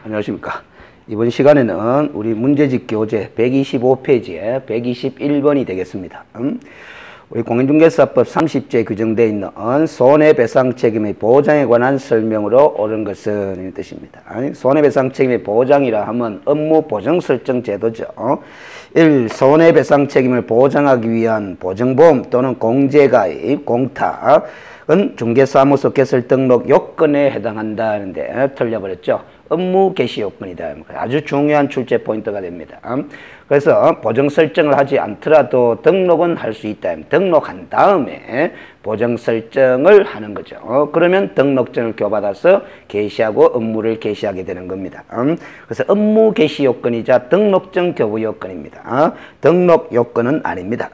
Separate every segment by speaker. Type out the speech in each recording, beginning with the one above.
Speaker 1: 안녕하십니까. 이번 시간에는 우리 문제집 교재 125페이지에 121번이 되겠습니다. 우리 공인중개사법 30조에 규정되어 있는 손해배상 책임의 보장에 관한 설명으로 옳은 것은 이 뜻입니다. 손해배상 책임의 보장이라 하면 업무 보정 설정 제도죠. 1. 손해배상 책임을 보장하기 위한 보증보험 또는 공제가입, 공탁은 중개사무소 개설 등록 요건에 해당한다 하는데 틀려버렸죠. 업무 개시 요건이다. 아주 중요한 출제 포인트가 됩니다. 그래서 보정 설정을 하지 않더라도 등록은 할 수 있다. 등록한 다음에 보정 설정을 하는 거죠. 그러면 등록증을 교받아서 개시하고 업무를 개시하게 되는 겁니다. 그래서 업무 개시 요건이자 등록증 교부 요건입니다. 등록 요건은 아닙니다.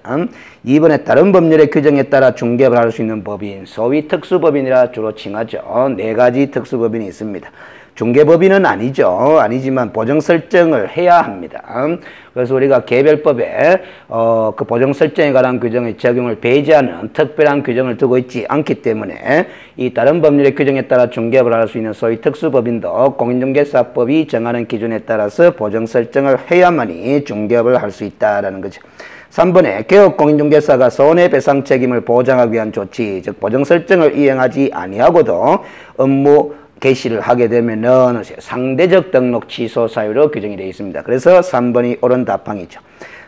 Speaker 1: 이번에 다른 법률의 규정에 따라 중개업을 할 수 있는 법인, 소위 특수법인이라 주로 칭하죠. 4가지 특수법인이 있습니다. 중개법인은 아니죠. 아니지만 보정 설정을 해야 합니다. 그래서 우리가 개별법에 그 보정 설정에 관한 규정의 적용을 배제하는 특별한 규정을 두고 있지 않기 때문에 이 다른 법률의 규정에 따라 중개업을 할 수 있는 소위 특수법인도 공인중개사법이 정하는 기준에 따라서 보정 설정을 해야만이 중개업을 할 수 있다라는 거죠. 3번에 개업공인중개사가 손해배상 책임을 보장하기 위한 조치, 즉 보정 설정을 이행하지 아니하고도 업무 개시를 하게 되면은 상대적 등록 취소 사유로 규정이 되어 있습니다. 그래서 3번이 옳은 답항이죠.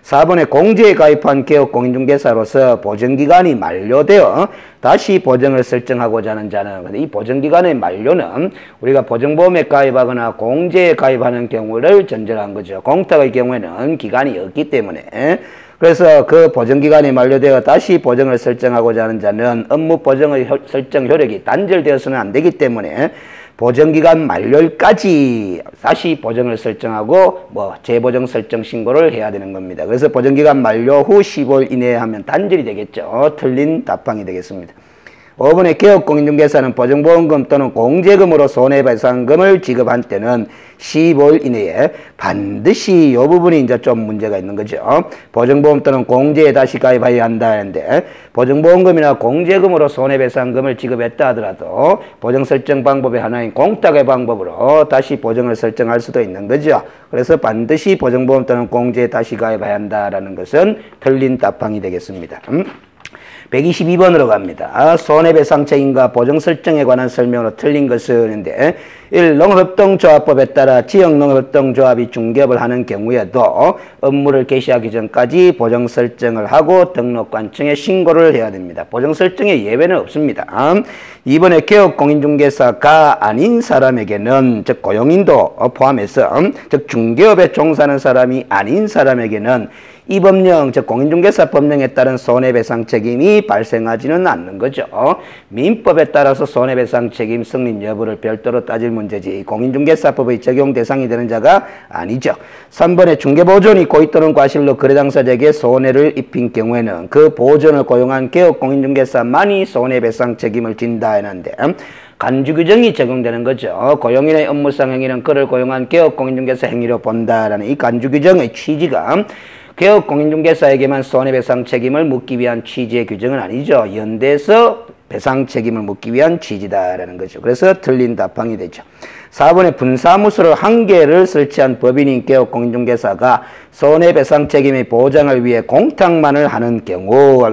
Speaker 1: 4번에 공제에 가입한 개업 공인중개사로서 보정기간이 만료되어 다시 보정을 설정하고자 하는 자는, 근데 이 보정기간의 만료는 우리가 보정보험에 가입하거나 공제에 가입하는 경우를 전제로 한 거죠. 공탁의 경우에는 기간이 없기 때문에. 그래서 그 보정기간이 만료되어 다시 보정을 설정하고자 하는 자는 업무 보정의 설정 효력이 단절되어서는 안 되기 때문에 보정기간 만료일까지 다시 보정을 설정하고 재보정 설정 신고를 해야 되는 겁니다. 그래서 보정기간 만료 후 15일 이내에 하면 단절이 되겠죠. 틀린 답항이 되겠습니다. 5번에 개업공인중개사는 보증보험금 또는 공제금으로 손해배상금을 지급한 때는 15일 이내에 반드시 이 부분이 이제 좀 문제가 있는 거죠. 보증보험 또는 공제에 다시 가입해야 한다 하는데 보증보험금이나 공제금으로 손해배상금을 지급했다 하더라도 보정 설정 방법의 하나인 공탁의 방법으로 다시 보정을 설정할 수도 있는 거죠. 그래서 반드시 보증보험 또는 공제에 다시 가입해야 한다라는 것은 틀린 답항이 되겠습니다. 122번으로 갑니다. 손해배상 책임과 보정 설정에 관한 설명으로 틀린 것은 1. 농업협동조합법에 따라 지역농업협동조합이 중개업을 하는 경우에도 업무를 개시하기 전까지 보정 설정을 하고 등록관청에 신고를 해야 됩니다. 보정 설정에 예외는 없습니다. 2번에 개업공인중개사가 아닌 사람에게는, 즉 고용인도 포함해서, 즉 중개업에 종사하는 사람이 아닌 사람에게는 이 법령, 즉 공인중개사 법령에 따른 손해배상 책임이 발생하지는 않는 거죠. 민법에 따라서 손해배상 책임 승인 여부를 별도로 따질 문제지 공인중개사법의 적용 대상이 되는 자가 아니죠. 3번에 중개보존이 고의 또는 과실로 거래 당사자에게 손해를 입힌 경우에는 그 보존을 고용한 개업공인중개사만이 손해배상 책임을 진다 했는데 간주규정이 적용되는 거죠. 고용인의 업무상 행위는 그를 고용한 개업공인중개사 행위로 본다라는 이 간주규정의 취지가 개업공인중개사에게만 손해배상 책임을 묻기 위한 취지의 규정은 아니죠. 연대에서 배상 책임을 묻기 위한 취지다라는 거죠. 그래서 틀린 답항이 되죠. 4번에 분사무소를 1개를 설치한 법인인 개업공인중개사가 손해배상 책임의 보장을 위해 공탁만을 하는 경우,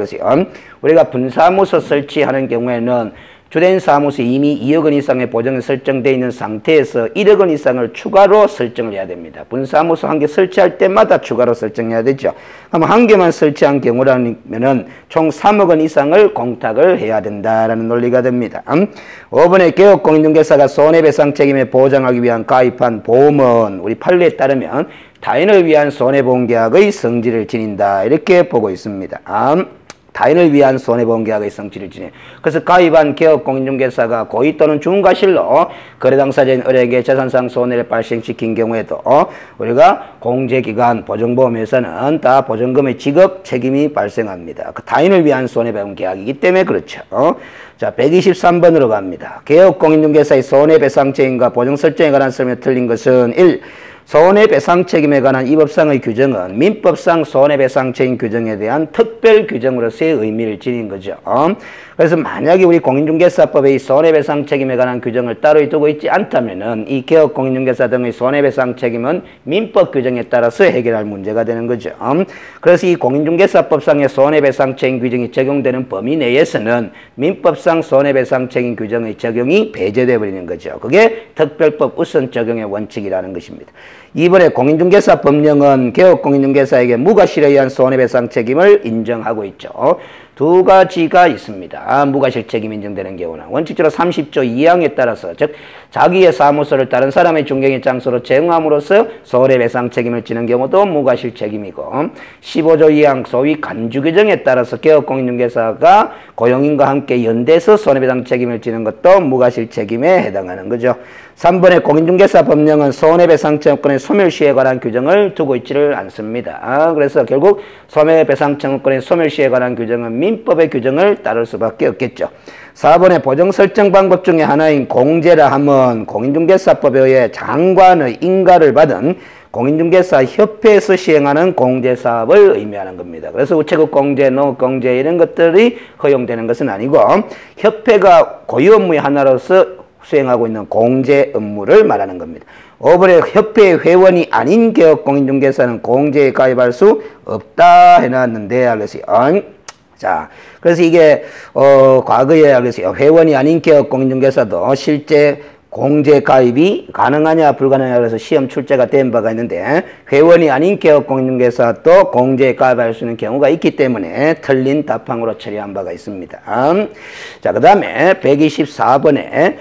Speaker 1: 우리가 분사무소 설치하는 경우에는 주된 사무소에 이미 2억 원 이상의 보정이 설정되어 있는 상태에서 1억 원 이상을 추가로 설정을 해야 됩니다. 분사무소 1개 설치할 때마다 추가로 설정해야 되죠. 그럼 1개만 설치한 경우라면은 총 3억 원 이상을 공탁을 해야 된다라는 논리가 됩니다. 5번에 개업공인중개사가 손해배상 책임을 보장하기 위한 가입한 보험은 우리 판례에 따르면 타인을 위한 손해보험계약의 성질을 지닌다, 이렇게 보고 있습니다. 타인을 위한 손해보험계약의 성질을 지내. 그래서 가입한 개업공인중개사가 고의 또는 중과실로 거래 당사자인 을에게 재산상 손해를 발생시킨 경우에도 우리가 공제기간 보증보험에서는 다 보증금의 지급 책임이 발생합니다. 그 타인을 위한 손해보험계약이기 때문에 그렇죠. 자, 123번으로 갑니다. 개업공인중개사의 손해배상 책임과 보정 설정에 관한 설명이 틀린 것은 1. 손해배상 책임에 관한 이 법상의 규정은 민법상 손해배상 책임 규정에 대한 특별 규정으로서의 의미를 지닌 거죠. 그래서 만약에 우리 공인중개사법에 이 손해배상 책임에 관한 규정을 따로 두고 있지 않다면은 이 개업 공인중개사 등의 손해배상 책임은 민법 규정에 따라서 해결할 문제가 되는 거죠. 그래서 이 공인중개사법상의 손해배상 책임 규정이 적용되는 범위 내에서는 민법상 손해배상 책임 규정의 적용이 배제돼 버리는 거죠. 그게 특별법 우선 적용의 원칙이라는 것입니다. 이번에 공인중개사 법령은 개업 공인중개사에게 무과실에 의한 손해배상 책임을 인정하고 있죠. 두 가지가 있습니다. 무과실 책임이 인정되는 경우는 원칙적으로 30조 2항에 따라서 즉 자기의 사무소를 다른 사람의 중개인 장소로 제공함으로써 손해배상 책임을 지는 경우도 무과실 책임이고 15조 2항 소위 간주 규정에 따라서 개업 공인중개사가 고용인과 함께 연대해서 손해배상 책임을 지는 것도 무과실 책임에 해당하는 거죠. 3번의 공인중개사 법령은 손해배상 청구권의 소멸시에 관한 규정을 두고 있지를 않습니다. 그래서 결국 손해배상 청구권의 소멸시에 관한 규정은 민법의 규정을 따를 수밖에 없겠죠. 4번의 보정 설정 방법 중에 하나인 공제라 함은 공인중개사법에 의해 장관의 인가를 받은 공인중개사 협회에서 시행하는 공제사업을 의미하는 겁니다. 그래서 우체국 공제, 농업 공제 이런 것들이 허용되는 것은 아니고 협회가 고유 업무의 하나로서 수행하고 있는 공제 업무를 말하는 겁니다. 5번에 협회의 회원이 아닌 개업 공인중개사는 공제에 가입할 수 없다 해놨는데 알겠어요. 자, 그래서 이게 과거에 알겠어요. 회원이 아닌 개업 공인중개사도 실제 공제 가입이 가능하냐 불가능하냐 그래서 시험 출제가 된 바가 있는데 회원이 아닌 개업 공인중개사도 공제에 가입할 수 있는 경우가 있기 때문에 틀린 답항으로 처리한 바가 있습니다. 자, 그 다음에 124번에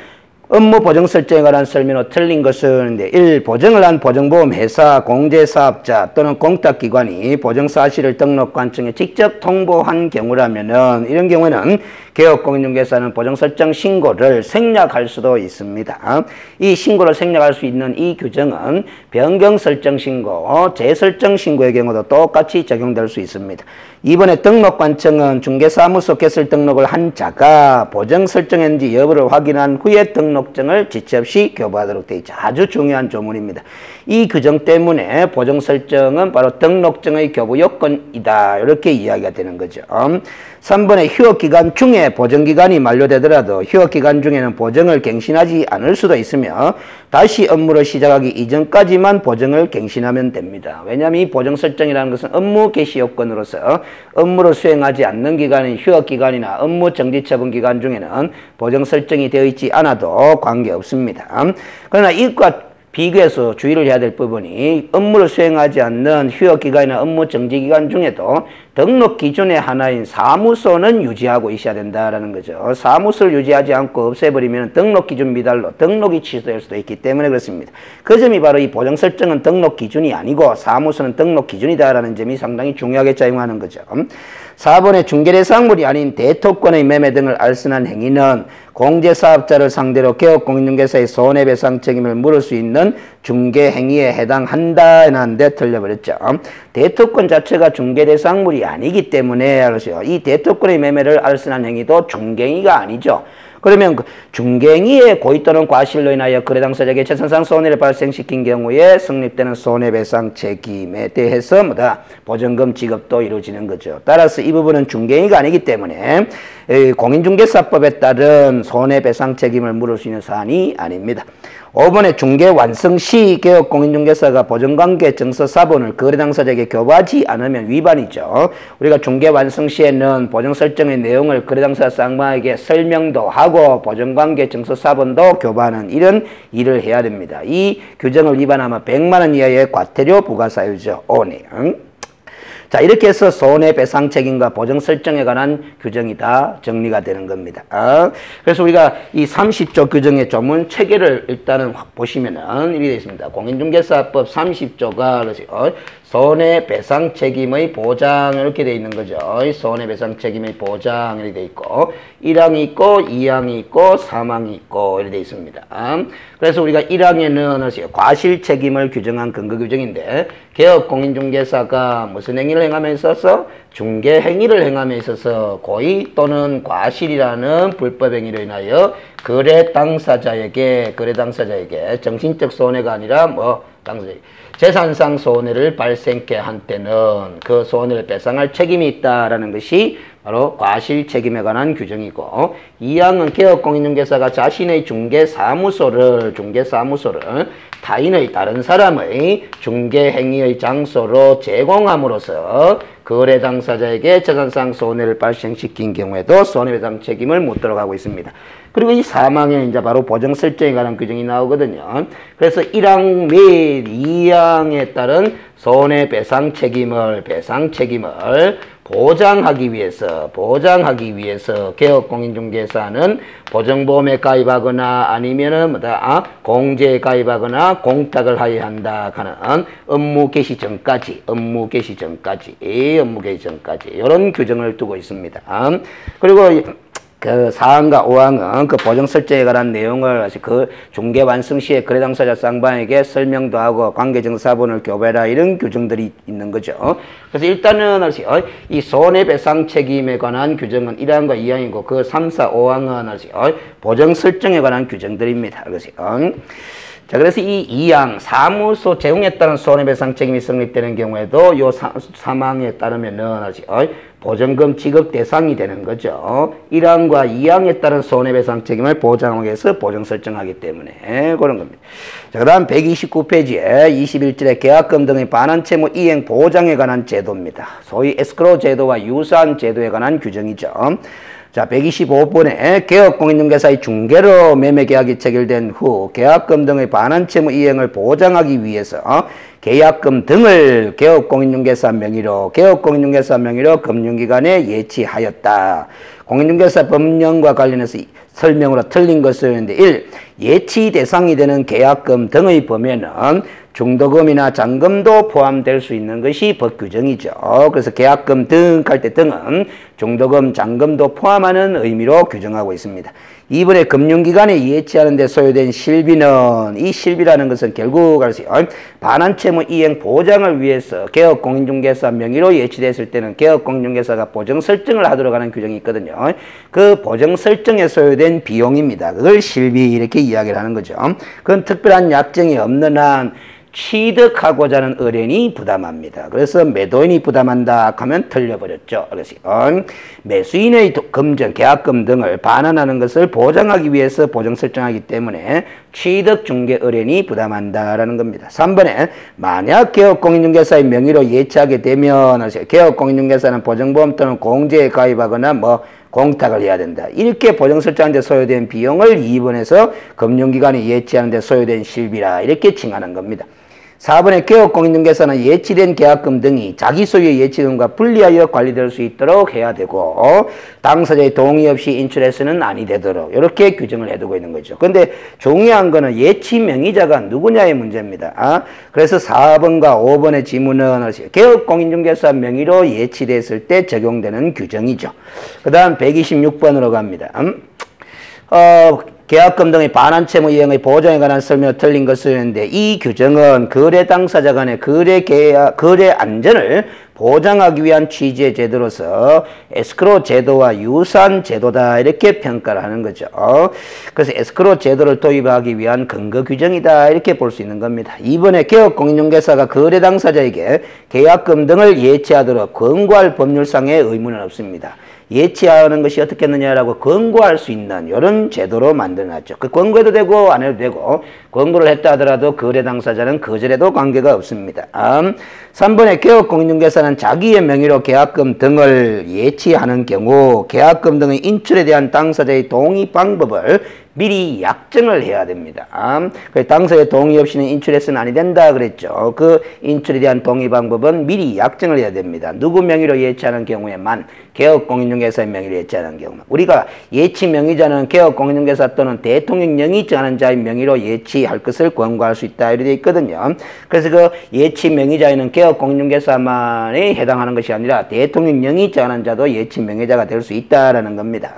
Speaker 1: 업무 보정 설정에 관한 설명으로 틀린 것은 1. 보정을 한 보정보험회사, 공제사업자 또는 공탁기관이 보정사실을 등록관청에 직접 통보한 경우라면은 이런 경우에는 개업공인중개사는 보정설정 신고를 생략할 수도 있습니다. 이 신고를 생략할 수 있는 이 규정은 변경설정신고, 재설정신고의 경우도 똑같이 적용될 수 있습니다. 이번에 등록관청은 중개사무소 개설 등록을 한 자가 보정설정인지 여부를 확인한 후에 등록증을 지체 없이 교부하도록 되어 있죠. 아주 중요한 조문입니다. 이 규정 때문에 보정설정은 바로 등록증의 교부 요건이다. 이렇게 이야기가 되는 거죠. 3번에 휴업기간 중에 보정기간이 만료되더라도 휴업기간 중에는 보정을 갱신하지 않을 수도 있으며 다시 업무를 시작하기 이전까지만 보정을 갱신하면 됩니다. 왜냐하면 이 보정설정이라는 것은 업무 개시 요건으로서 업무를 수행하지 않는 기간인 휴업기간이나 업무 정지처분 기간 중에는 보정설정이 되어 있지 않아도 관계없습니다. 그러나 이것과 비교해서 주의를 해야 될 부분이 업무를 수행하지 않는 휴업기간이나 업무 정지기간 중에도 등록 기준의 하나인 사무소는 유지하고 있어야 된다는 거죠. 사무소를 유지하지 않고 없애버리면 등록 기준 미달로 등록이 취소될 수도 있기 때문에 그렇습니다. 그 점이 바로 이 보정 설정은 등록 기준이 아니고 사무소는 등록 기준이다라는 점이 상당히 중요하게 작용하는 거죠. 4번의 중개대상물이 아닌 대토권의 매매 등을 알선한 행위는 공제사업자를 상대로 개업공인중개사의 손해배상 책임을 물을 수 있는 중개행위에 해당한다 해놨는데 틀려버렸죠. 대토권 자체가 중개대상물이 아니기 때문에 이 대토권의 매매를 알선한 행위도 중개행위가 아니죠. 그러면 중개행위의 고의 또는 과실로 인하여 거래 당사자에게 재산상 손해를 발생시킨 경우에 성립되는 손해배상 책임에 대해서 보전금 지급도 이루어지는 거죠. 따라서 이 부분은 중개행위가 아니기 때문에 공인중개사법에 따른 손해배상 책임을 물을 수 있는 사안이 아닙니다. 5번에 중개 완성 시 개업 공인중개사가 보정관계 증서 사본을 거래 당사자에게 교부하지 않으면 위반이죠. 우리가 중개 완성 시에는 보정 설정의 내용을 거래 당사자 쌍방에게 설명도 하고 보정관계 증서 사본도 교부하는 이런 일을 해야 됩니다. 이 규정을 위반하면 100만 원 이하의 과태료 부과 사유죠. 5년. 자, 이렇게 해서 손해배상 책임과 보정 설정에 관한 규정이 다 정리가 되는 겁니다. 그래서 우리가 이 30조 규정의 조문 체계를 일단은 보시면은 이렇게 되어 있습니다. 공인중개사법 30조가 손해배상 책임의 보장 이렇게 되어 있는 거죠. 손해배상 책임의 보장 이렇게 되어 있고 1항이 있고 2항이 있고 3항이 있고 이렇게 되어 있습니다. 그래서 우리가 1항에는 과실 책임을 규정한 근거 규정인데 개업 공인중개사가 무슨 행위를 행함에 있어서 중개 행위를 행함에 있어서 고의 또는 과실이라는 불법 행위로 인하여 거래 당사자에게 정신적 손해가 아니라 당사자에게 재산상 손해를 발생케 한 때는 그 손해를 배상할 책임이 있다라는 것이 바로 과실 책임에 관한 규정이고, 2항은 개업공인중개사가 자신의 중개사무소를 타인의 다른 사람의 중개행위의 장소로 제공함으로써 거래 당사자에게 재산상 손해를 발생시킨 경우에도 손해배상 책임을 묻도록 하고 있습니다. 그리고 이 3항에 이제 바로 보정 설정에 관한 규정이 나오거든요. 그래서 1항 및 2항에 따른 손해배상 책임을 보장하기 위해서 개업공인중개사는 보정보험에 가입하거나 아니면은 공제에 가입하거나 공탁을 하여야 한다 하는 업무 개시 전까지 이런 규정을 두고 있습니다. 그리고 그 4항과 5항은 그 보정 설정에 관한 내용을 그 중개 완성 시에 거래 당사자 쌍방에게 설명도 하고 관계증사본을 교배라 이런 규정들이 있는 거죠. 그래서 일단은 이 손해배상 책임에 관한 규정은 1항과 2항이고 그 3, 4, 5항은 보정 설정에 관한 규정들입니다. 자, 그래서 이 2항 사무소 제공에 따른 손해배상 책임이 성립되는 경우에도 요 3항에 따르면은 보전금 지급 대상이 되는 거죠. 1항과 2항에 따른 손해배상 책임을 보장하기 위해서 보정 설정하기 때문에 그런 겁니다. 자, 그 다음 129페이지에 21절에 계약금 등의 반환 채무 이행 보장에 관한 제도입니다. 소위 에스크로우 제도와 유사한 제도에 관한 규정이죠. 자, 125번에 개업공인중개사의 중개로 매매계약이 체결된 후 계약금 등의 반환 채무 이행을 보장하기 위해서 계약금 등을 개업공인중개사 명의로 금융기관에 예치하였다. 공인중개사 법령과 관련해서 설명으로 틀린 것은 1. 예치 대상이 되는 계약금 등의 범위에는 중도금이나 잔금도 포함될 수 있는 것이 법 규정이죠. 그래서 계약금 등 할 때 등은 중도금, 잔금도 포함하는 의미로 규정하고 있습니다. 이번에 금융기관에 예치하는 데 소요된 실비는 이 실비라는 것은 결국 반환채무 이행 보장을 위해서 개업공인중개사 명의로 예치됐을 때는 개업공인중개사가 보정 설정을 하도록 하는 규정이 있거든요. 그 보정 설정에 소요된 비용입니다. 그걸 실비 이렇게 이야기를 하는 거죠. 그건 특별한 약정이 없는 한 취득하고자 하는 의뢰인이 부담합니다. 그래서 매도인이 부담한다 하면 틀려버렸죠. 그래서 매수인의 금전, 계약금 등을 반환하는 것을 보장하기 위해서 보정 설정하기 때문에 취득 중개 의뢰인이 부담한다라는 겁니다. 3번에 만약 개업공인중개사의 명의로 예치하게 되면 개업공인중개사는 보정보험 또는 공제에 가입하거나 공탁을 해야 된다. 이렇게 보정 설정하는 데 소요된 비용을 2번에서 금융기관에 예치하는 데 소요된 실비라 이렇게 칭하는 겁니다. 4번에 개업공인중개사는 예치된 계약금 등이 자기 소유의 예치금과 분리하여 관리될 수 있도록 해야 되고 당사자의 동의 없이 인출해서는 아니 되도록 이렇게 규정을 해두고 있는 거죠. 그런데 중요한 거는 예치 명의자가 누구냐의 문제입니다. 그래서 4번과 5번의 지문은 개업공인중개사 명의로 예치됐을 때 적용되는 규정이죠. 그 다음 126번으로 갑니다. 계약금 등의 반환채무 이행의 보장에 관한 설명을 틀린 것이었는데 이 규정은 거래 당사자 간의 거래 안전을 보장하기 위한 취지의 제도로서 에스크로우 제도와 유사한 제도다 이렇게 평가를 하는 거죠. 그래서 에스크로우 제도를 도입하기 위한 근거 규정이다 이렇게 볼 수 있는 겁니다. 이번에 개업공인중개사가 거래 당사자에게 계약금 등을 예치하도록 권고할 법률상의 의무는 없습니다. 예치하는 것이 어떻게 했느냐라고 권고할 수 있는 이런 제도로 만들어놨죠. 그 권고해도 되고 안 해도 되고 권고를 했다 하더라도 거래 당사자는 거절해도 관계가 없습니다. 3번에 개업공인중개사는 자기의 명의로 계약금 등을 예치하는 경우 계약금 등의 인출에 대한 당사자의 동의 방법을 미리 약정을 해야 됩니다. 당사자의 동의 없이는 인출해서는 아니 된다 그랬죠. 그 인출에 대한 동의 방법은 미리 약정을 해야 됩니다. 누구 명의로 예치하는 경우에만 개업공인중개사의 명의로 예치하는 경우만. 우리가 예치 명의자는 개업공인중개사 또는 대통령령이 정하는 자의 명의로 예치할 것을 권고할 수 있다 이렇게 되어 있거든요. 그래서 그 예치 명의자에는 개업공인중개사만에 해당하는 것이 아니라 대통령령이 정하는 자도 예치 명의자가 될 수 있다라는 겁니다.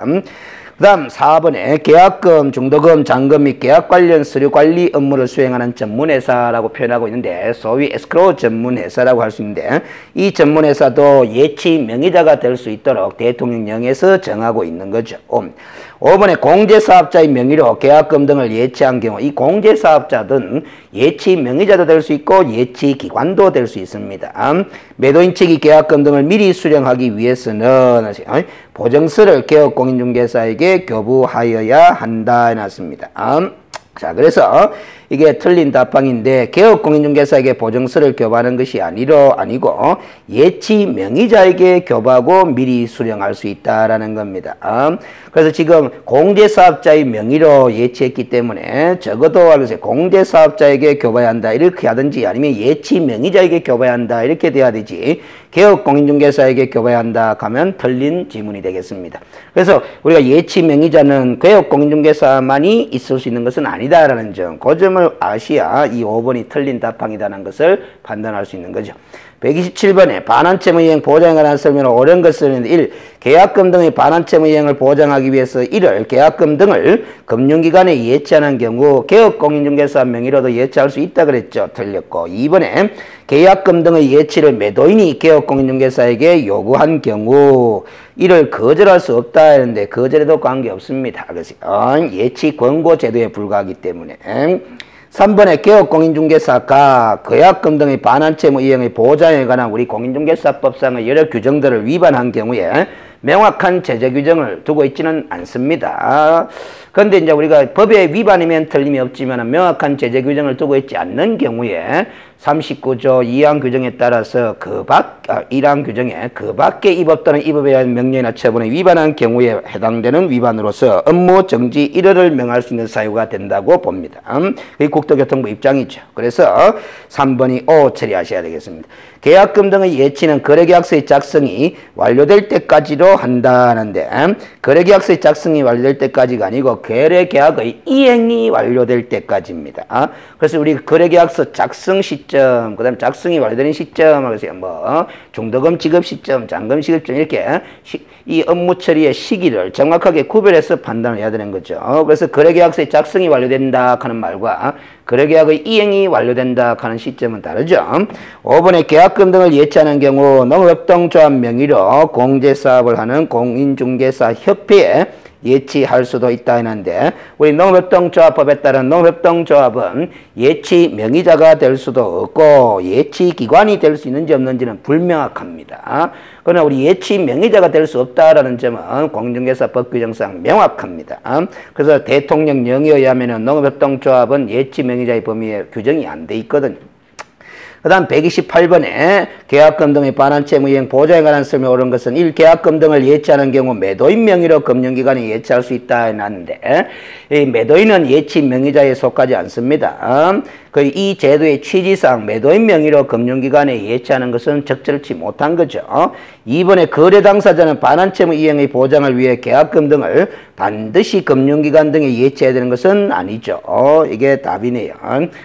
Speaker 1: 그 다음 4번에 계약금, 중도금, 잔금 및 계약 관련 서류 관리 업무를 수행하는 전문회사라고 표현하고 있는데 소위 에스크로우 전문회사라고 할 수 있는데 이 전문회사도 예치 명의자가 될 수 있도록 대통령령에서 정하고 있는 거죠. 5번에 공제사업자의 명의로 계약금 등을 예치한 경우 이 공제사업자든 예치 명의자도 될 수 있고 예치 기관도 될 수 있습니다. 매도인 측이 계약금 등을 미리 수령하기 위해서는 보증서를 개업공인중개사에게 교부하여야 한다 해놨습니다. 자, 그래서 이게 틀린 답방인데 개업공인중개사에게 보증서를 교부하는 것이 아니고 예치 명의자에게 교부하고 미리 수령할 수 있다라는 겁니다. 그래서 지금 공제사업자의 명의로 예치했기 때문에 적어도 공제사업자에게 교부해야 한다 이렇게 하든지 아니면 예치 명의자에게 교부해야 한다 이렇게 돼야 되지 개업공인중개사에게 교부해야 한다 하면 틀린 지문이 되겠습니다. 그래서 우리가 예치 명의자는 개업공인중개사만이 있을 수 있는 것은 아니다라는 점, 그 점을 아시야 이 5번이 틀린 답항이라는 것을 판단할 수 있는 거죠. 127번에 반환채무 이행 보장에 관한 설명을 옳은 것은 1. 계약금 등의 반환채무 이행을 보장하기 위해서 1을 계약금 등을 금융기관에 예치하는 경우 개업공인중개사 명의로도 예치할 수 있다 그랬죠. 틀렸고 2번에 계약금 등의 예치를 매도인이 개업공인중개사에게 요구한 경우 이를 거절할 수 없다 했는데 거절에도 관계없습니다. 그래서 예치 권고 제도에 불과하기 때문에 3번에 개업공인중개사가 계약금 등의 반환채무 이행의 보장에 관한 우리 공인중개사법상의 여러 규정들을 위반한 경우에 명확한 제재 규정을 두고 있지는 않습니다. 그런데 이제 우리가 법의 위반이면 틀림이 없지만 명확한 제재 규정을 두고 있지 않는 경우에 39조 2항 규정에 따라서 1항 규정에 그 밖에 이 법 또는 이 법에 의한 명령이나 처분에 위반한 경우에 해당되는 위반으로서 업무 정지 1회를 명할 수 있는 사유가 된다고 봅니다. 이 국토교통부 입장이죠. 그래서 3번이 O 처리하셔야 되겠습니다. 계약금 등의 예치는 거래계약서의 작성이 완료될 때까지로 한다는데 거래계약서의 작성이 완료될 때까지가 아니고 거래계약의 이행이 완료될 때까지입니다. 그래서 우리 거래계약서 작성 시점, 그 다음에 작성이 완료되는 시점, 그래서 중도금 지급 시점, 잔금 지급점 이렇게 이 업무 처리의 시기를 정확하게 구별해서 판단을 해야 되는 거죠. 그래서 거래계약서의 작성이 완료된다 하는 말과 거래계약의 이행이 완료된다 하는 시점은 다르죠. 5번에 계약금 등을 예치하는 경우 농협동조합 명의로 공제사업을 하는 공인중개사 협회에 예치할 수도 있다 했는데 우리 농협동조합법에 따른 농협동조합은 예치 명의자가 될 수도 없고 예치 기관이 될 수 있는지 없는지는 불명확합니다. 그러나 우리 예치 명의자가 될 수 없다라는 점은 공인중개사법 규정상 명확합니다. 그래서 대통령령에 의하면 농협동조합은 예치 명의자의 범위에 규정이 안 돼 있거든요. 그 다음 128번에 계약금 등의 반환채무 이행 보장에 관한 설명이 옳은 것은 1. 계약금 등을 예치하는 경우 매도인 명의로 금융기관이 예치할 수 있다 해놨는데 이 매도인은 예치 명의자에 속하지 않습니다. 이 제도의 취지상 매도인 명의로 금융기관에 예치하는 것은 적절치 못한 거죠. 2번에 거래 당사자는 반환채무 이행의 보장을 위해 계약금 등을 반드시 금융기관 등에 예치해야 되는 것은 아니죠. 이게 답이네요.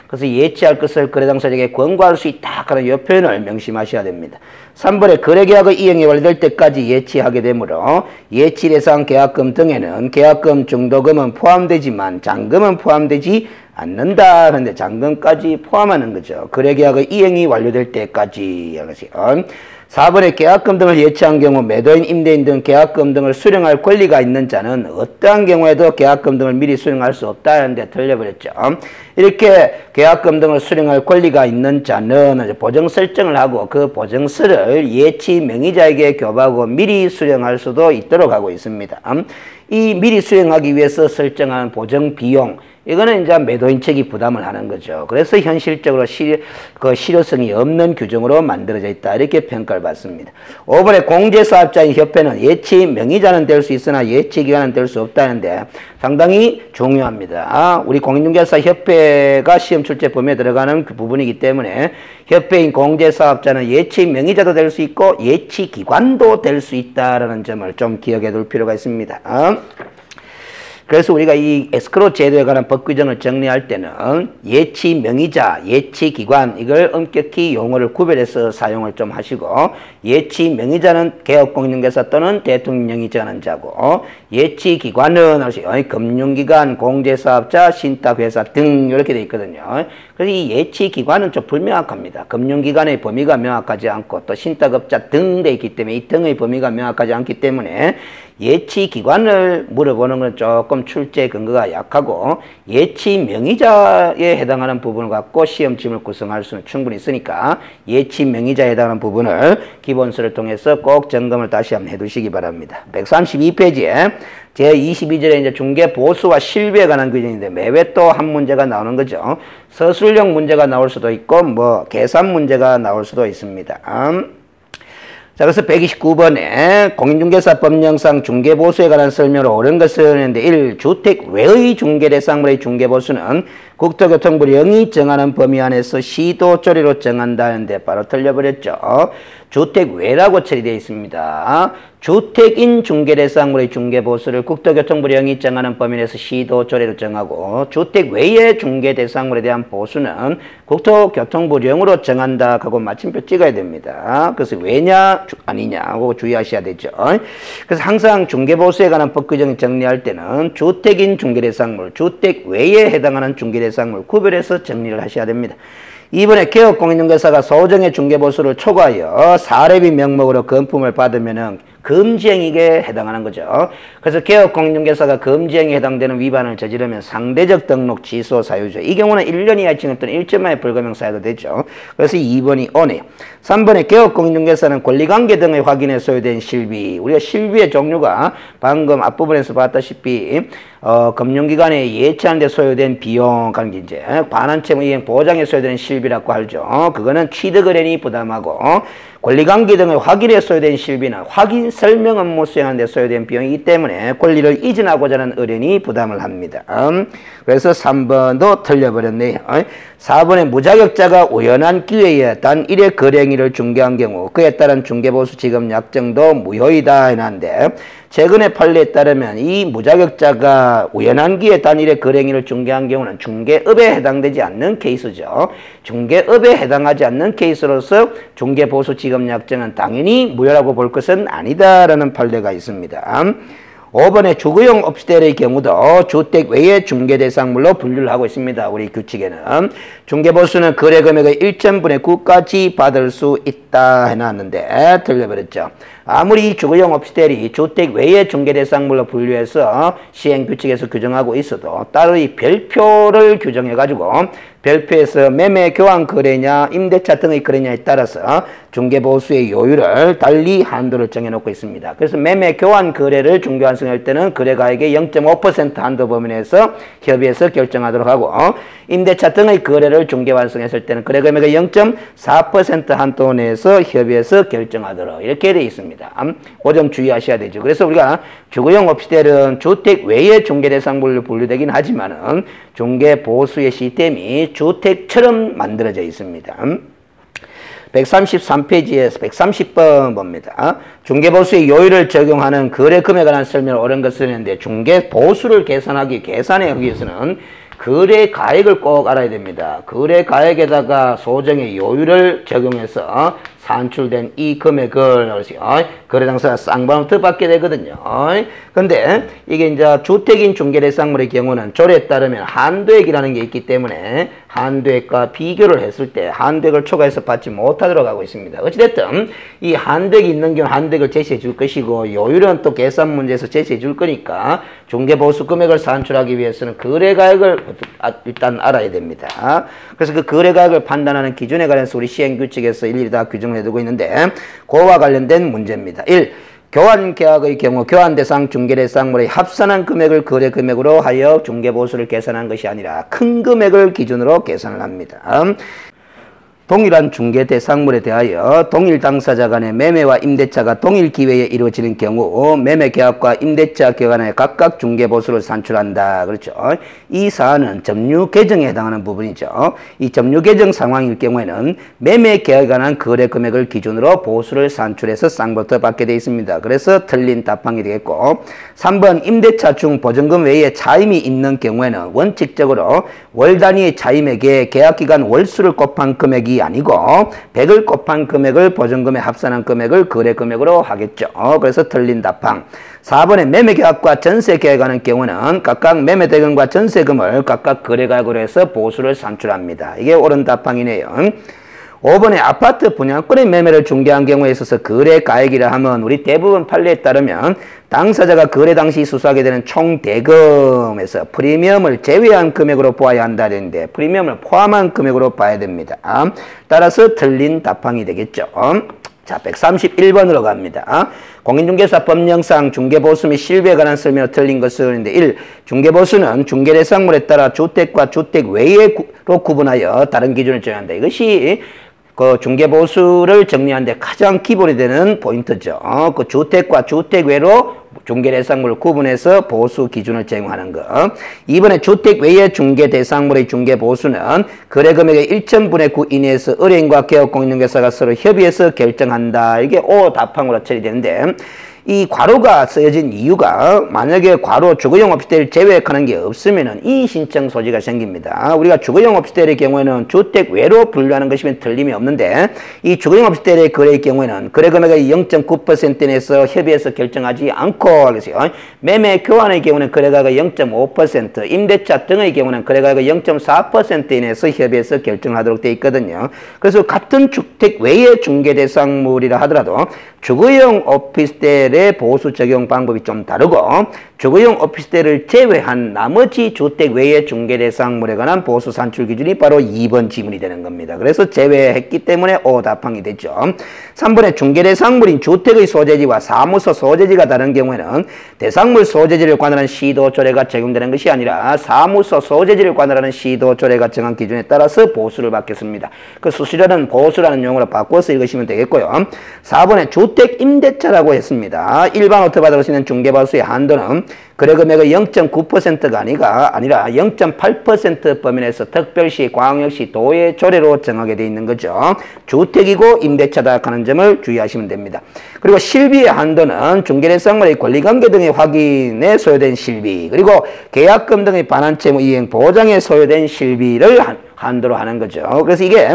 Speaker 1: 그래서 예치할 것을 거래 당사자에게 권고할 수 있다. 그런 이 표현을 명심하셔야 됩니다. 3번에 거래계약의 이행이 완료될 때까지 예치하게 되므로 예치 대상 계약금 등에는 계약금 중도금은 포함되지만 잔금은 포함되지 않는다. 그런데 잔금까지 포함하는 거죠. 거래계약의 이행이 완료될 때까지. 4번에 계약금 등을 예치한 경우 매도인, 임대인 등 계약금 등을 수령할 권리가 있는 자는 어떠한 경우에도 계약금 등을 미리 수령할 수 없다 하는데 틀려버렸죠. 이렇게 계약금 등을 수령할 권리가 있는 자는 보증 설정을 하고 그 보증서를 예치 명의자에게 교부하고 미리 수령할 수도 있도록 하고 있습니다. 이 미리 수령하기 위해서 설정한 보증 비용 이거는 이제 매도인 측이 부담을 하는 거죠. 그래서 현실적으로 실효성이 없는 규정으로 만들어져 있다. 이렇게 평가를 받습니다. 5번에 공제사업자인 협회는 예치 명의자는 될 수 있으나 예치 기관은 될 수 없다는데 상당히 중요합니다. 우리 공인중개사 협회가 시험 출제 범위에 들어가는 그 부분이기 때문에 협회인 공제사업자는 예치 명의자도 될 수 있고 예치 기관도 될 수 있다라는 점을 좀 기억해 둘 필요가 있습니다. 그래서 우리가 이 에스크로 제도에 관한 법 규정을 정리할 때는 예치 명의자, 예치 기관 이걸 엄격히 용어를 구별해서 사용을 좀 하시고 예치 명의자는 개업공인중개사 또는 대통령령이 정하는 자고 예치 기관은 금융기관, 공제사업자, 신탁회사 등 이렇게 되어 있거든요. 그래서 이 예치 기관은 좀 불명확합니다. 금융기관의 범위가 명확하지 않고 또 신탁업자 등 되어 있기 때문에 이 등의 범위가 명확하지 않기 때문에 예치 기관을 물어보는 건 조금 출제 근거가 약하고 예치 명의자에 해당하는 부분을 갖고 시험지문을 구성할 수는 충분히 있으니까 예치 명의자에 해당하는 부분을 기본서를 통해서 꼭 점검을 다시 한번 해두시기 바랍니다. 132페이지에 제22절에 이제 중개 보수와 실비에 관한 규정인데 매회 또 한 문제가 나오는 거죠. 서술형 문제가 나올 수도 있고 뭐 계산 문제가 나올 수도 있습니다. 자, 그래서 129번에 공인중개사법령상 중개보수에 관한 설명을 옳은 것을 했는데 1. 주택 외의 중개대상물의 중개보수는 국토교통부령이 정하는 범위 안에서 시도조례로 정한다 하는데 바로 틀려버렸죠. 주택 외라고 처리되어 있습니다. 주택인 중개대상물의 중개보수를 국토교통부령이 정하는 범위 내에서 시도조례로 정하고 주택 외의 중개대상물에 대한 보수는 국토교통부령으로 정한다 하고 마침표 찍어야 됩니다. 그래서 왜냐 아니냐 하고 주의하셔야 되죠. 그래서 항상 중개보수에 관한 법 규정을 정리할 때는 주택인 중개대상물, 주택 외에 해당하는 중개대상물 구별해서 정리를 하셔야 됩니다. 이번에 개업공인중개사가 소정의 중개보수를 초과하여 사례비 명목으로 금품을 받으면은 금지행위에 해당하는 거죠. 그래서 개업공인중개사가 금지행위에 해당되는 위반을 저지르면 상대적 등록 취소 사유죠. 이 경우는 1년 이하 징역 또는 1천만의 벌금형 사유도 되죠. 그래서 2번이 오네요. 3번에 개업공인중개사는 권리관계 등을 확인해 소요된 실비. 우리가 실비의 종류가 방금 앞부분에서 봤다시피 금융기관에 예치하는 데 소요된 비용 관계 이제 반환채무 이행 보장에 소요되는 실비라고 하죠. 그거는 취득의뢰인이 부담하고 권리관계 등을 확인해 소요된 실비는 확인 설명 업무 수행하는 데 소요된 비용이기 때문에 권리를 이전하고자 하는 의뢰인이 부담을 합니다. 그래서 3번도 틀려버렸네요. 4번에 무자격자가 우연한 기회에 단 1회 거래행위를 중개한 경우 그에 따른 중개보수 지급 약정도 무효이다 해놨는데 최근의 판례에 따르면 이 무자격자가 우연한 기회에 단 1회 거래행위를 중개한 경우는 중개업에 해당되지 않는 케이스죠. 중개업에 해당하지 않는 케이스로서 중개보수 지급 약정은 당연히 무효라고 볼 것은 아니다라는 판례가 있습니다. 5번에 주거용 업시텔의 경우도 주택 외의 중개대상물로 분류를 하고 있습니다. 우리 규칙에는. 중개보수는 거래금액의 1,000분의 9까지 받을 수 있다 해놨는데 틀려버렸죠. 아무리 주거용 업시텔이 주택 외의 중개대상물로 분류해서 시행규칙에서 규정하고 있어도 따로 이 별표를 규정해가지고 별표에서 매매 교환 거래냐 임대차 등의 거래냐에 따라서 중개보수의 요율을 달리 한도를 정해놓고 있습니다. 그래서 매매 교환 거래를 중개완성할 때는 거래가액의 0.5% 한도 범위 내에서 협의해서 결정하도록 하고 임대차 등의 거래를 중개완성했을 때는 거래금액의 0.4% 한도 내에서 협의해서 결정하도록 이렇게 되어 있습니다. 그 점 주의하셔야 되죠. 그래서 우리가 주거용 업시텔은 주택 외의 중개대상물로 분류되긴 하지만은 중개보수의 시스템이 주택처럼 만들어져 있습니다. 133페이지에서 130번 봅니다. 중개보수의 요율을 적용하는 거래금에 관한 설명을 옳은 것을 했는데 중개보수를 계산하기 위해서는 거래가액을 꼭 알아야 됩니다. 거래가액에다가 소정의 요율을 적용해서 산출된 이 금액을 거래당사가 쌍방부터 받게 되거든요. 근데 이게 이제 주택인 중개대상물의 경우는 조례에 따르면 한도액이라는 게 있기 때문에 한도액과 비교를 했을 때 한도액을 초과해서 받지 못하도록 하고 있습니다. 어찌됐든 이 한도액이 있는 경우는 한도액을 제시해 줄 것이고 요율은 또 계산 문제에서 제시해 줄 거니까 중개보수 금액을 산출하기 위해서는 거래가액을 일단 알아야 됩니다. 그래서 그 거래가액을 판단하는 기준에 관해서 우리 시행규칙에서 일일이 다 규정을 해두고 있는데 그와 관련된 문제입니다. 1. 교환계약의 경우 교환대상 중개대상물의 합산한 금액을 거래금액으로 하여 중개보수를 계산한 것이 아니라 큰 금액을 기준으로 계산을 합니다. 동일한 중개대상물에 대하여 동일 당사자 간의 매매와 임대차가 동일 기회에 이루어지는 경우 매매계약과 임대차 기간에 각각 중개보수를 산출한다. 그렇죠. 이 사안은 점유계정에 해당하는 부분이죠. 이 점유계정 상황일 경우에는 매매계약에 관한 거래금액을 기준으로 보수를 산출해서 쌍부터 받게 되어 있습니다. 그래서 틀린 답항이 되겠고 3번 임대차 중 보증금 외에 차임이 있는 경우에는 원칙적으로 월 단위의 차임액에 계약기간 월수를 곱한 금액이 아니고 100을 곱한 금액을 보증금에 합산한 금액을 거래금액으로 하겠죠. 그래서 틀린 답항. 4번에 매매계약과 전세계약에 하는 경우는 각각 매매대금과 전세금을 각각 거래가액으로 해서 보수를 산출합니다. 이게 옳은 답항이네요. 5번에 아파트 분양권의 매매를 중개한 경우에 있어서 거래가액이라 하면 우리 대부분 판례에 따르면 당사자가 거래 당시 수수하게 되는 총 대금에서 프리미엄을 제외한 금액으로 보아야 한다는데 프리미엄을 포함한 금액으로 봐야 됩니다. 따라서 틀린 답항이 되겠죠. 자, 131번으로 갑니다. 공인중개사 법령상 중개보수 및 실비에 관한 설명으로 틀린 것은 1. 중개보수는 중개대상물에 따라 주택과 주택 외로 구분하여 다른 기준을 정한다. 이것이 그 중개보수를 정리하는데 가장 기본이 되는 포인트죠. 그 주택과 주택 외로 중개대상물을 구분해서 보수 기준을 제공하는 것. 2번에 주택 외의 중개대상물의 중개보수는 거래금액의 1,000분의 9 이내에서 의뢰인과 개업공인중개사가 서로 협의해서 결정한다. 이게 O 답항으로 처리되는데 이 괄호가 쓰여진 이유가 만약에 괄호 주거용 오피스텔을 제외하는 게 없으면은 이 신청 소지가 생깁니다. 우리가 주거용 오피스텔의 경우에는 주택 외로 분류하는 것이면 틀림이 없는데 이 주거용 오피스텔의 거래의 경우에는 거래 금액의 0.9% 내에서 협의해서 결정하지 않고 그래서요. 매매 교환의 경우는 거래가액의 0.5%, 임대차 등의 경우는 거래가액의 0.4% 이내에서 협의해서 결정하도록 되어 있거든요. 그래서 같은 주택 외의 중개 대상물이라 하더라도 주거용 오피스텔의 보수 적용 방법이 좀 다르고 주거용 오피스텔을 제외한 나머지 주택 외의 중개 대상물에 관한 보수 산출 기준이 바로 2번 지문이 되는 겁니다. 그래서 제외했기 때문에 O 답항이 되죠. 3번에 중개 대상물인 주택의 소재지와 사무소 소재지가 다른 경우에는 대상물 소재지를 관할하는 시도조례가 적용되는 것이 아니라 사무소 소재지를 관할하는 시도조례가 정한 기준에 따라서 보수를 받겠습니다. 그 수수료는 보수라는 용어로 바꿔서 읽으시면 되겠고요. 4번에 주택 임대차라고 했습니다. 일반 오토 받을 수 있는 중개보수의 한도는 거래금액의 0.9%가 아니라 0.8% 범위내에서 특별시, 광역시, 도의 조례로 정하게 되어 있는 거죠. 주택이고 임대차다 하는 점을 주의하시면 됩니다. 그리고 실비의 한도는 중개대상물의 권리관계 등의 확인에 소요된 실비, 그리고 계약금 등의 반환채무 이행 보장에 소요된 실비를 한도로 하는 거죠. 그래서 이게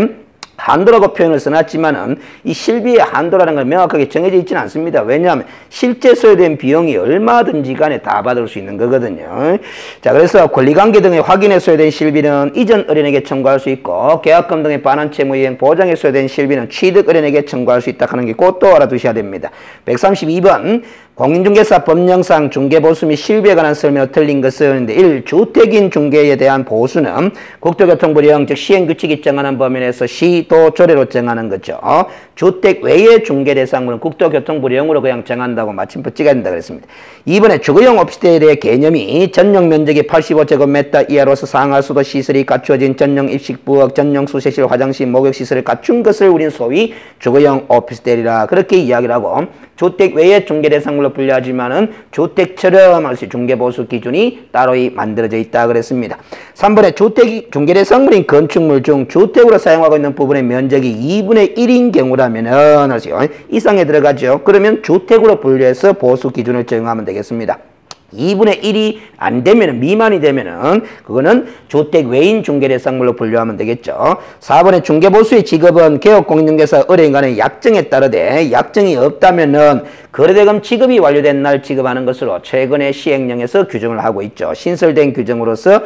Speaker 1: 한도라고 표현을 써놨지만은 이 실비의 한도라는 건 명확하게 정해져 있지는 않습니다. 왜냐하면 실제 소요된 비용이 얼마든지 간에 다 받을 수 있는 거거든요. 자, 그래서 권리관계 등의 확인에 소요된 실비는 이전 의뢰인에게 청구할 수 있고 계약금 등의 반환채무 이행 보장에 소요된 실비는 취득 의뢰인에게 청구할 수 있다 하는 게 꼭 또 알아두셔야 됩니다. 132번 공인중개사 법령상 중개보수 및 실비에 관한 설명으로 틀린 것은 1. 주택인 중개에 대한 보수는 국토교통부령 즉 시행규칙이 정하는 범위 내에서 시도조례로 정하는 거죠. 주택 외의 중개대상물은 국토교통부령으로 그냥 정한다고 마침표 찍어야 된다 그랬습니다. 2번에 주거용 오피스텔의 개념이 전용 면적이 85제곱미터 이하로서 상할 수도 시설이 갖추어진 전용 입식 부엌, 전용 수세실, 화장실, 목욕시설을 갖춘 것을 우린 소위 주거용 오피스텔이라 그렇게 이야기를 하고 주택 외의 중개대상물로 분류하지만은 주택처럼 할 수 중개보수 기준이 따로 만들어져 있다 그랬습니다. 3번에 주택이 중개대상물인 건축물 중 주택으로 사용하고 있는 부분의 면적이 2분의 1인 경우라면은 이상에 들어가죠. 그러면 주택으로 분류해서 보수 기준을 적용하면 되겠습니다. 2분의 1이 안 되면 미만이 되면은 그거는 주택 외인 중개대상물로 분류하면 되겠죠. 4번에 중개보수의 지급은 개업공인중개사 의뢰인 간의 약정에 따르되 약정이 없다면은 거래대금 지급이 완료된 날 지급하는 것으로 최근에 시행령에서 규정을 하고 있죠. 신설된 규정으로서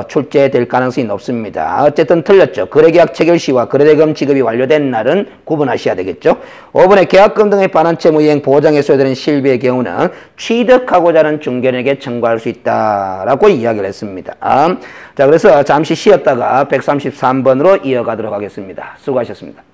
Speaker 1: 출제될 가능성이 높습니다. 어쨌든 틀렸죠. 거래계약 체결 시와 거래대금 지급이 완료된 날은 구분하셔야 되겠죠. 5번에 계약금 등의 반환채무 이행 보장에 소요되는 실비의 경우는 취득하고자 하는 중개인에게 청구할 수 있다라고 이야기를 했습니다. 자, 그래서 잠시 쉬었다가 133번으로 이어가도록 하겠습니다. 수고하셨습니다.